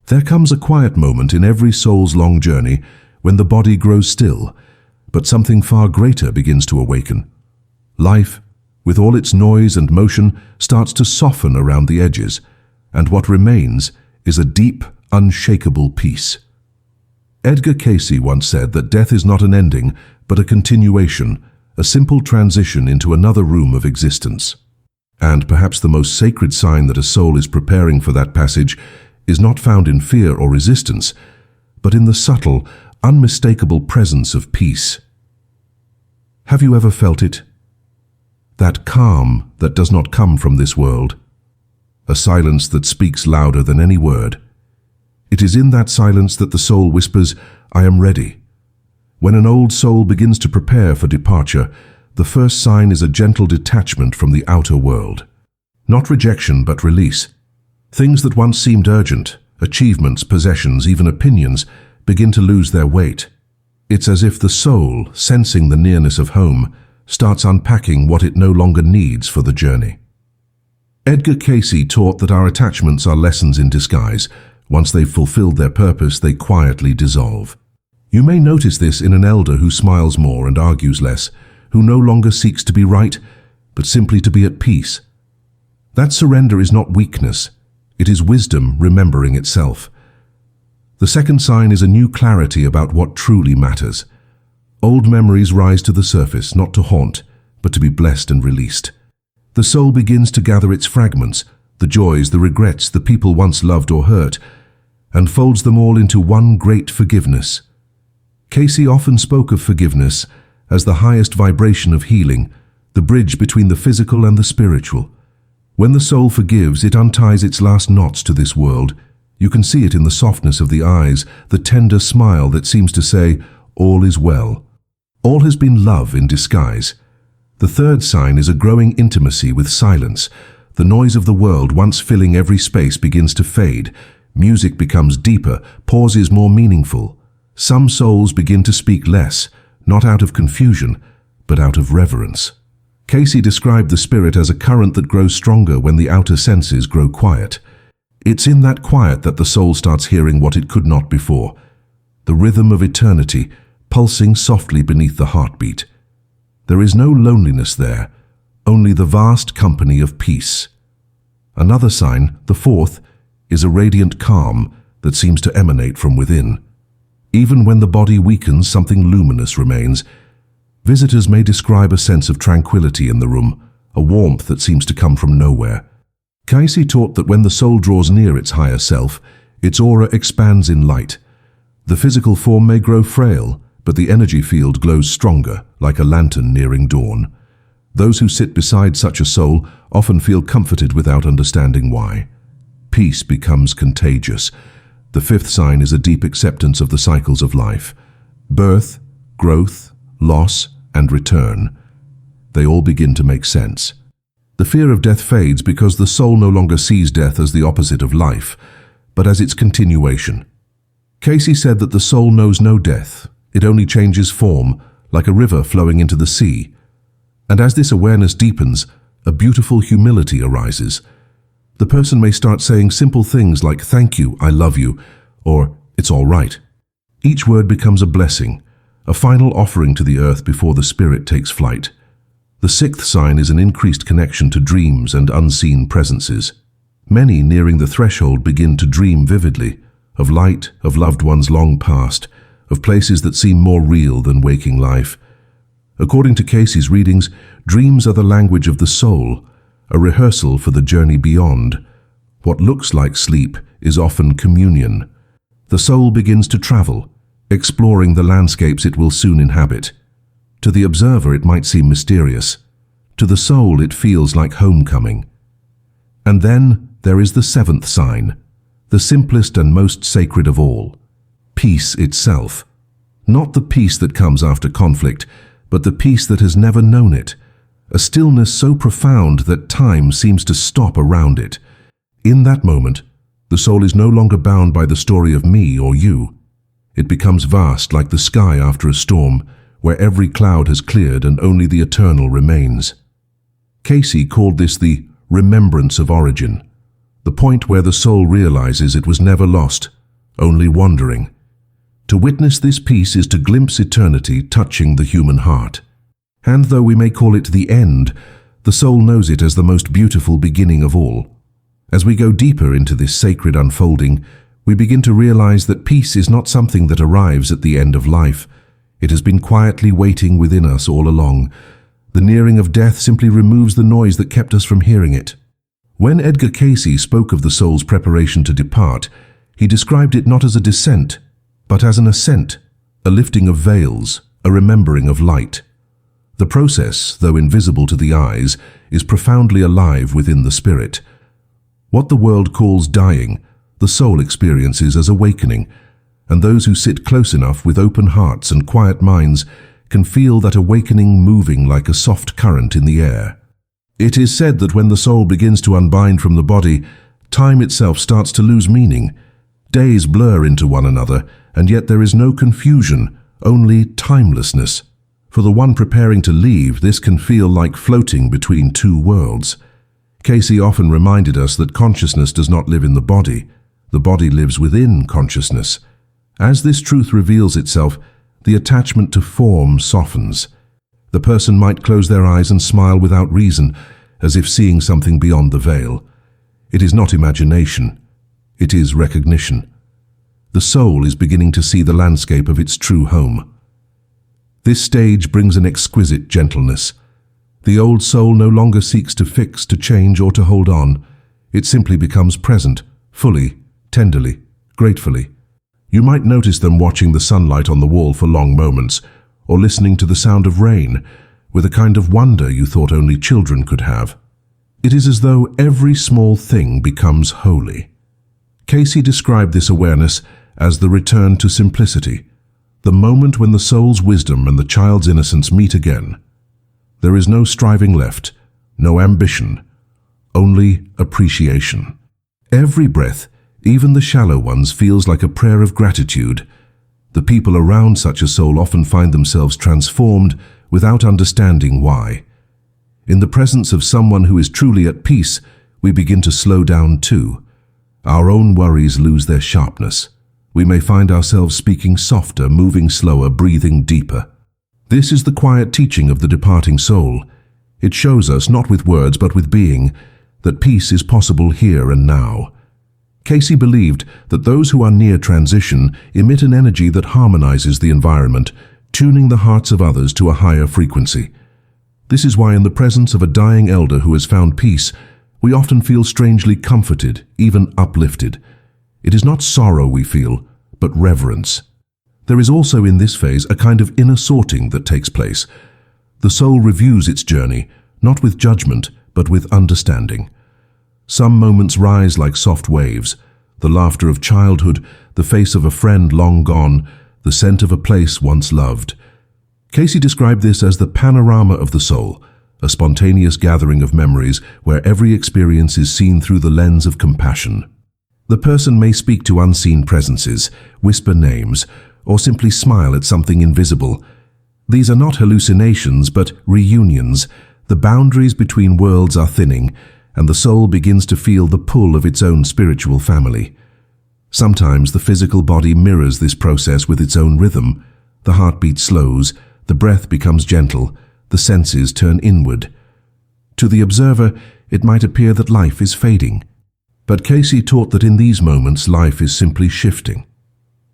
There comes a quiet moment in every soul's long journey when the body grows still, but something far greater begins to awaken. Life, with all its noise and motion, starts to soften around the edges, and what remains is a deep, unshakable peace. Edgar Cayce once said that death is not an ending, but a continuation, a simple transition into another room of existence. And perhaps the most sacred sign that a soul is preparing for that passage is not found in fear or resistance, but in the subtle, unmistakable presence of peace. Have you ever felt it? That calm that does not come from this world. A silence that speaks louder than any word. It is in that silence that the soul whispers, "I am ready." When an old soul begins to prepare for departure, the first sign is a gentle detachment from the outer world. Not rejection, but release. Things that once seemed urgent, achievements, possessions, even opinions, begin to lose their weight. It's as if the soul, sensing the nearness of home, starts unpacking what it no longer needs for the journey. Edgar Cayce taught that our attachments are lessons in disguise. Once they've fulfilled their purpose, they quietly dissolve. You may notice this in an elder who smiles more and argues less, who no longer seeks to be right, but simply to be at peace. That surrender is not weakness, it is wisdom remembering itself. The second sign is a new clarity about what truly matters. Old memories rise to the surface, not to haunt, but to be blessed and released. The soul begins to gather its fragments, the joys, the regrets, the people once loved or hurt, and folds them all into one great forgiveness. Cayce often spoke of forgiveness as the highest vibration of healing, the bridge between the physical and the spiritual. When the soul forgives, it unties its last knots to this world. You can see it in the softness of the eyes, the tender smile that seems to say, "All is well." All has been love in disguise. The third sign is a growing intimacy with silence. The noise of the world, once filling every space, begins to fade. Music becomes deeper, pauses more meaningful. Some souls begin to speak less, not out of confusion, but out of reverence. Cayce described the spirit as a current that grows stronger when the outer senses grow quiet. It's in that quiet that the soul starts hearing what it could not before. The rhythm of eternity, pulsing softly beneath the heartbeat. There is no loneliness there, only the vast company of peace. Another sign, the fourth, is a radiant calm that seems to emanate from within. Even when the body weakens, something luminous remains. Visitors may describe a sense of tranquility in the room, a warmth that seems to come from nowhere. Cayce taught that when the soul draws near its higher self, its aura expands in light. The physical form may grow frail, but the energy field glows stronger, like a lantern nearing dawn. Those who sit beside such a soul often feel comforted without understanding why. Peace becomes contagious. The fifth sign is a deep acceptance of the cycles of life. Birth, growth, loss, and return. They all begin to make sense. The fear of death fades because the soul no longer sees death as the opposite of life, but as its continuation. Cayce said that the soul knows no death. It only changes form, like a river flowing into the sea. And as this awareness deepens, a beautiful humility arises. The person may start saying simple things like, "Thank you, I love you," or "It's all right." Each word becomes a blessing, a final offering to the earth before the spirit takes flight. The sixth sign is an increased connection to dreams and unseen presences. Many nearing the threshold begin to dream vividly, of light, of loved ones long past, of places that seem more real than waking life. According to Cayce's readings, dreams are the language of the soul, a rehearsal for the journey beyond. What looks like sleep is often communion. The soul begins to travel, exploring the landscapes it will soon inhabit. To the observer, it might seem mysterious. To the soul, it feels like homecoming. And then there is the seventh sign, the simplest and most sacred of all, peace itself. Not the peace that comes after conflict, but the peace that has never known it, a stillness so profound that time seems to stop around it. In that moment, the soul is no longer bound by the story of me or you. It becomes vast, like the sky after a storm, where every cloud has cleared and only the eternal remains. Cayce called this the remembrance of origin, the point where the soul realizes it was never lost, only wandering. To witness this peace is to glimpse eternity touching the human heart. And though we may call it the end, the soul knows it as the most beautiful beginning of all. As we go deeper into this sacred unfolding, we begin to realize that peace is not something that arrives at the end of life. It has been quietly waiting within us all along. The nearing of death simply removes the noise that kept us from hearing it. When Edgar Cayce spoke of the soul's preparation to depart, he described it not as a descent, but as an ascent, a lifting of veils, a remembering of light. The process, though invisible to the eyes, is profoundly alive within the spirit. What the world calls dying, the soul experiences as awakening, and those who sit close enough with open hearts and quiet minds can feel that awakening moving like a soft current in the air. It is said that when the soul begins to unbind from the body, time itself starts to lose meaning. Days blur into one another, and yet there is no confusion, only timelessness. For the one preparing to leave, this can feel like floating between two worlds. Cayce often reminded us that consciousness does not live in the body lives within consciousness. As this truth reveals itself, the attachment to form softens. The person might close their eyes and smile without reason, as if seeing something beyond the veil. It is not imagination, it is recognition. The soul is beginning to see the landscape of its true home. This stage brings an exquisite gentleness. The old soul no longer seeks to fix, to change, or to hold on. It simply becomes present, fully, tenderly, gratefully. You might notice them watching the sunlight on the wall for long moments, or listening to the sound of rain, with a kind of wonder you thought only children could have. It is as though every small thing becomes holy. Cayce described this awareness as the return to simplicity, the moment when the soul's wisdom and the child's innocence meet again. There is no striving left, no ambition, only appreciation. Every breath, even the shallow ones, feels like a prayer of gratitude. The people around such a soul often find themselves transformed without understanding why. In the presence of someone who is truly at peace, we begin to slow down too. Our own worries lose their sharpness. We may find ourselves speaking softer, moving slower, breathing deeper. This is the quiet teaching of the departing soul. It shows us, not with words but with being, that peace is possible here and now. Cayce believed that those who are near transition emit an energy that harmonizes the environment, tuning the hearts of others to a higher frequency. This is why in the presence of a dying elder who has found peace, we often feel strangely comforted, even uplifted. It is not sorrow we feel, but reverence. There is also in this phase a kind of inner sorting that takes place. The soul reviews its journey, not with judgment, but with understanding. Some moments rise like soft waves, the laughter of childhood, the face of a friend long gone, the scent of a place once loved. Cayce described this as the panorama of the soul, a spontaneous gathering of memories where every experience is seen through the lens of compassion. The person may speak to unseen presences, whisper names, or simply smile at something invisible. These are not hallucinations, but reunions. The boundaries between worlds are thinning, and the soul begins to feel the pull of its own spiritual family. Sometimes the physical body mirrors this process with its own rhythm. The heartbeat slows, the breath becomes gentle, the senses turn inward. To the observer, it might appear that life is fading. But Cayce taught that in these moments life is simply shifting,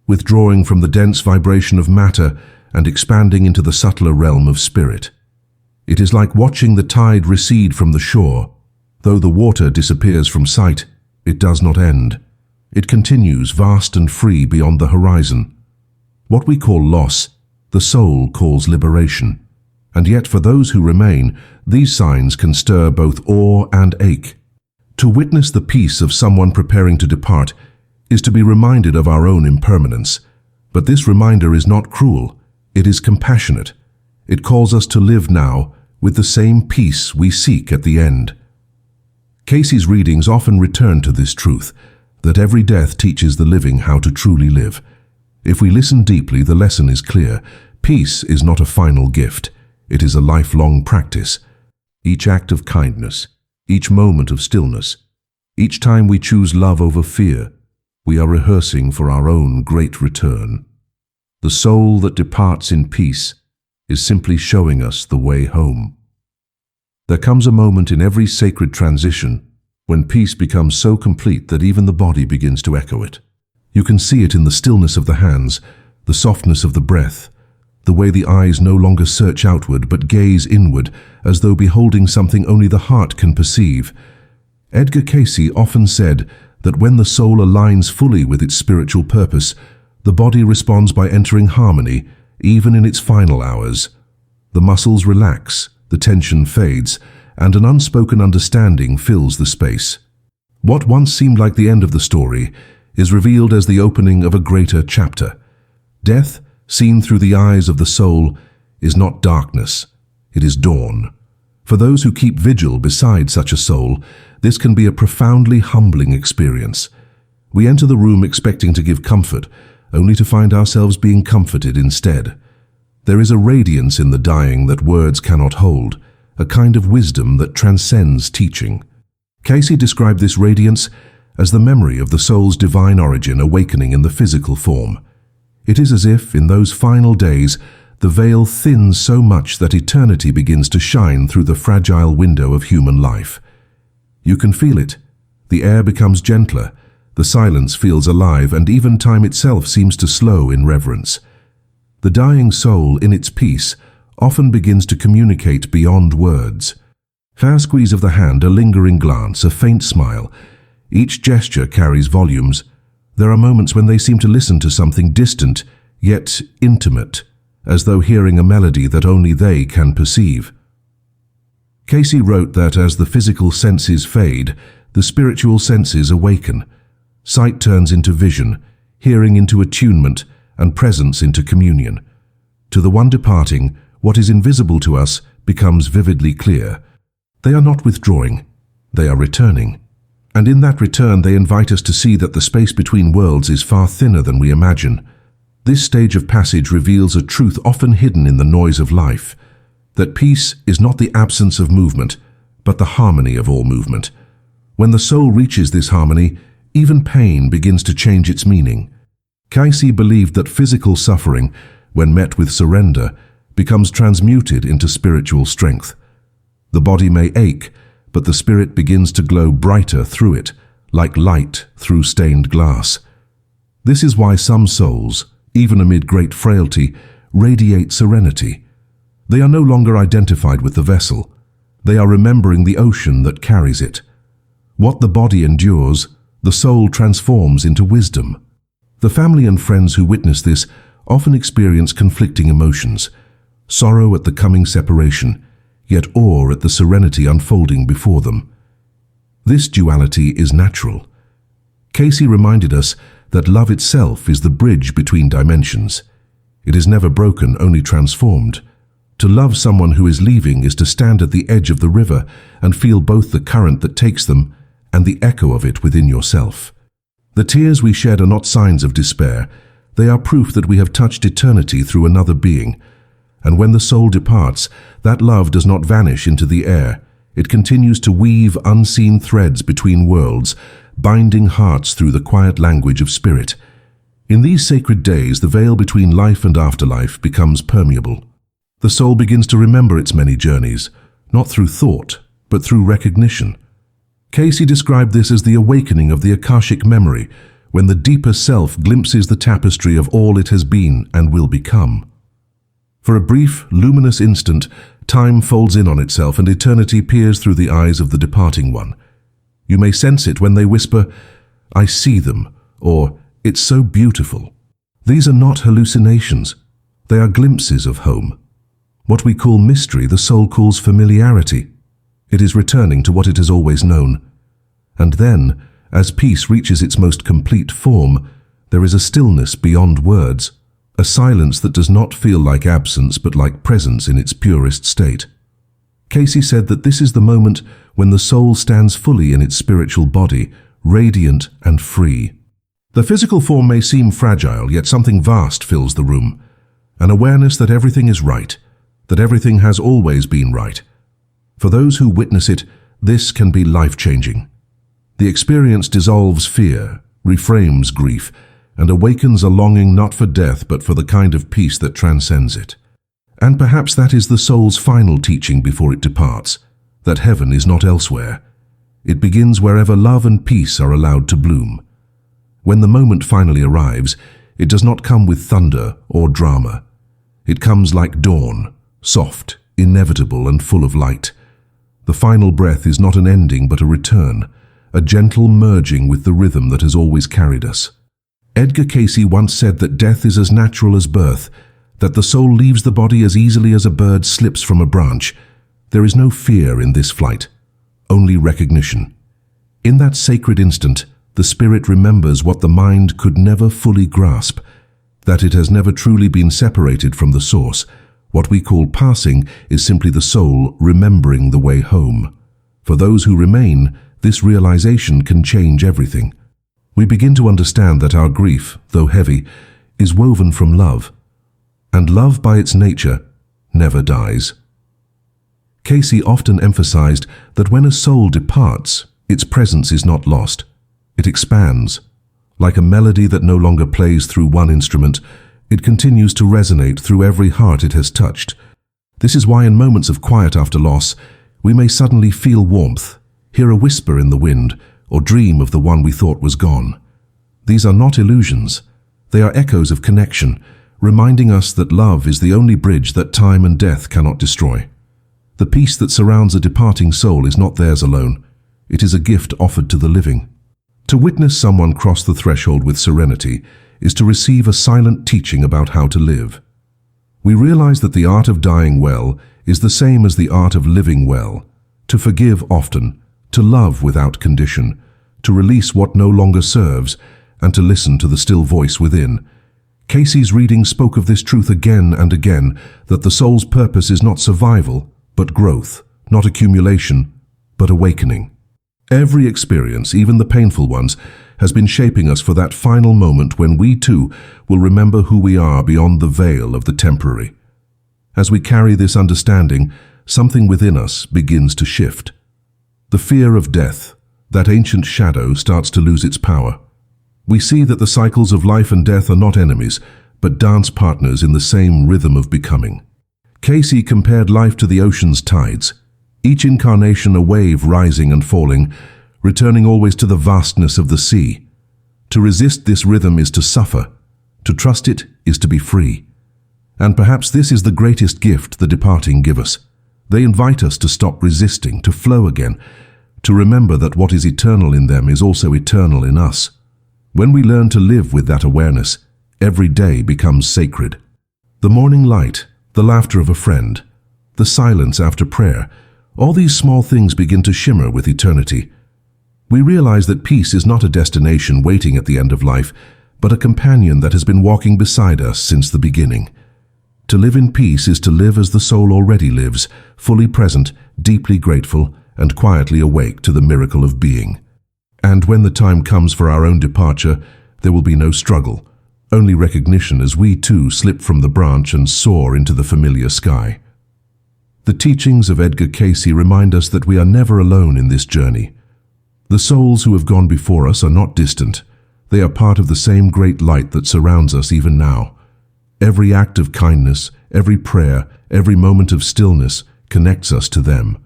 withdrawing from the dense vibration of matter and expanding into the subtler realm of spirit. It is like watching the tide recede from the shore. Though the water disappears from sight, it does not end. It continues vast and free beyond the horizon. What we call loss, the soul calls liberation. And yet for those who remain, these signs can stir both awe and ache. To witness the peace of someone preparing to depart is to be reminded of our own impermanence. But this reminder is not cruel, it is compassionate. It calls us to live now with the same peace we seek at the end. Cayce's readings often return to this truth, that every death teaches the living how to truly live. If we listen deeply, the lesson is clear. Peace is not a final gift. It is a lifelong practice. Each act of kindness, each moment of stillness, each time we choose love over fear, We are rehearsing for our own great return. The soul that departs in peace is simply showing us the way home. There comes a moment in every sacred transition when peace becomes so complete that even the body begins to echo it. You can see it in the stillness of the hands, the softness of the breath, the way the eyes no longer search outward but gaze inward as though beholding something only the heart can perceive. Edgar Cayce often said that when the soul aligns fully with its spiritual purpose, the body responds by entering harmony, even in its final hours. The muscles relax, the tension fades, and an unspoken understanding fills the space. What once seemed like the end of the story is revealed as the opening of a greater chapter. Death, seen through the eyes of the soul, is not darkness, it is dawn. For those who keep vigil beside such a soul, this can be a profoundly humbling experience. We enter the room expecting to give comfort, only to find ourselves being comforted instead. There is a radiance in the dying that words cannot hold, a kind of wisdom that transcends teaching. Cayce described this radiance as the memory of the soul's divine origin awakening in the physical form. It is as if, in those final days, the veil thins so much that eternity begins to shine through the fragile window of human life. You can feel it. The air becomes gentler, the silence feels alive, and even time itself seems to slow in reverence. The dying soul, in its peace, often begins to communicate beyond words. Fair squeeze of the hand, a lingering glance, a faint smile. Each gesture carries volumes. There are moments when they seem to listen to something distant, yet intimate, as though hearing a melody that only they can perceive. Cayce wrote that as the physical senses fade, the spiritual senses awaken. Sight turns into vision, hearing into attunement, and presence into communion. To the one departing, what is invisible to us becomes vividly clear. They are not withdrawing, they are returning. And in that return they invite us to see that the space between worlds is far thinner than we imagine. This stage of passage reveals a truth often hidden in the noise of life, that peace is not the absence of movement, but the harmony of all movement. When the soul reaches this harmony, even pain begins to change its meaning. Cayce believed that physical suffering, when met with surrender, becomes transmuted into spiritual strength. The body may ache, but the spirit begins to glow brighter through it, like light through stained glass. This is why some souls, even amid great frailty, radiate serenity. They are no longer identified with the vessel. They are remembering the ocean that carries it. What the body endures, the soul transforms into wisdom. The family and friends who witness this often experience conflicting emotions, sorrow at the coming separation, yet awe at the serenity unfolding before them. This duality is natural. Cayce reminded us that love itself is the bridge between dimensions. It is never broken, only transformed. To love someone who is leaving is to stand at the edge of the river and feel both the current that takes them and the echo of it within yourself. The tears we shed are not signs of despair. They are proof that we have touched eternity through another being. And when the soul departs, that love does not vanish into the air. It continues to weave unseen threads between worlds, binding hearts through the quiet language of spirit. In these sacred days, the veil between life and afterlife becomes permeable. The soul begins to remember its many journeys, not through thought, but through recognition. Cayce described this as the awakening of the Akashic memory, when the deeper self glimpses the tapestry of all it has been and will become. For a brief, luminous instant, time folds in on itself and eternity peers through the eyes of the departing one. You may sense it when they whisper, "I see them," or "It's so beautiful." These are not hallucinations. They are glimpses of home. What we call mystery, the soul calls familiarity. It is returning to what it has always known. And then, as peace reaches its most complete form, there is a stillness beyond words, a silence that does not feel like absence but like presence in its purest state. Cayce said that this is the moment when the soul stands fully in its spiritual body, radiant and free. The physical form may seem fragile, yet something vast fills the room, an awareness that everything is right, that everything has always been right. For those who witness it, this can be life-changing. The experience dissolves fear, reframes grief, and awakens a longing not for death but for the kind of peace that transcends it. And perhaps that is the soul's final teaching before it departs, that heaven is not elsewhere. It begins wherever love and peace are allowed to bloom. When the moment finally arrives, it does not come with thunder or drama. It comes like dawn, soft, inevitable, and full of light. The final breath is not an ending but a return, a gentle merging with the rhythm that has always carried us. Edgar Cayce once said that death is as natural as birth, that the soul leaves the body as easily as a bird slips from a branch. There is no fear in this flight, only recognition. In that sacred instant, the spirit remembers what the mind could never fully grasp, that it has never truly been separated from the source. What we call passing is simply the soul remembering the way home. For those who remain, this realization can change everything. We begin to understand that our grief, though heavy, is woven from love, and love by its nature never dies. Cayce often emphasized that when a soul departs, its presence is not lost. It expands. Like a melody that no longer plays through one instrument, it continues to resonate through every heart it has touched. This is why in moments of quiet after loss, we may suddenly feel warmth, hear a whisper in the wind, or dream of the one we thought was gone. These are not illusions. They are echoes of connection, reminding us that love is the only bridge that time and death cannot destroy. The peace that surrounds a departing soul is not theirs alone. It is a gift offered to the living. To witness someone cross the threshold with serenity is to receive a silent teaching about how to live. We realize that the art of dying well is the same as the art of living well, to forgive often, to love without condition, to release what no longer serves, and to listen to the still voice within. Cayce's reading spoke of this truth again and again, that the soul's purpose is not survival, but growth, not accumulation, but awakening. Every experience, even the painful ones, has been shaping us for that final moment when we too will remember who we are beyond the veil of the temporary. As we carry this understanding, something within us begins to shift. The fear of death, that ancient shadow, starts to lose its power. We see that the cycles of life and death are not enemies, but dance partners in the same rhythm of becoming. Cayce compared life to the ocean's tides, each incarnation a wave rising and falling, returning always to the vastness of the sea. To resist this rhythm is to suffer. To trust it is to be free. And perhaps this is the greatest gift the departing give us. They invite us to stop resisting, to flow again, to remember that what is eternal in them is also eternal in us. When we learn to live with that awareness, every day becomes sacred. The morning light, the laughter of a friend, the silence after prayer, all these small things begin to shimmer with eternity. We realize that peace is not a destination waiting at the end of life, but a companion that has been walking beside us since the beginning. To live in peace is to live as the soul already lives, fully present, deeply grateful, and quietly awake to the miracle of being. And when the time comes for our own departure, there will be no struggle, only recognition as we too slip from the branch and soar into the familiar sky. The teachings of Edgar Cayce remind us that we are never alone in this journey. The souls who have gone before us are not distant. They are part of the same great light that surrounds us even now. Every act of kindness, every prayer, every moment of stillness connects us to them.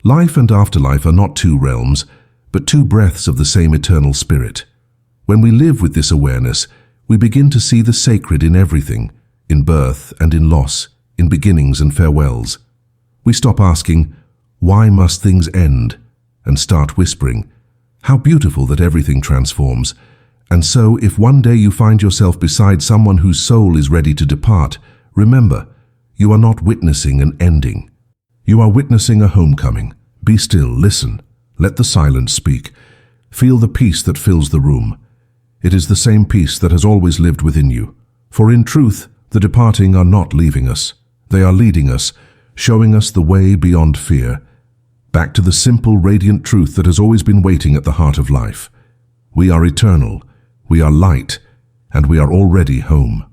Life and afterlife are not two realms, but two breaths of the same eternal spirit. When we live with this awareness, we begin to see the sacred in everything, in birth and in loss, in beginnings and farewells. We stop asking, why must things end? And start whispering, how beautiful that everything transforms. And so, if one day you find yourself beside someone whose soul is ready to depart, remember, you are not witnessing an ending. You are witnessing a homecoming. Be still, listen, let the silence speak. Feel the peace that fills the room. It is the same peace that has always lived within you. For in truth, the departing are not leaving us. They are leading us, showing us the way beyond fear, back to the simple, radiant truth that has always been waiting at the heart of life. We are eternal, we are light, and we are already home.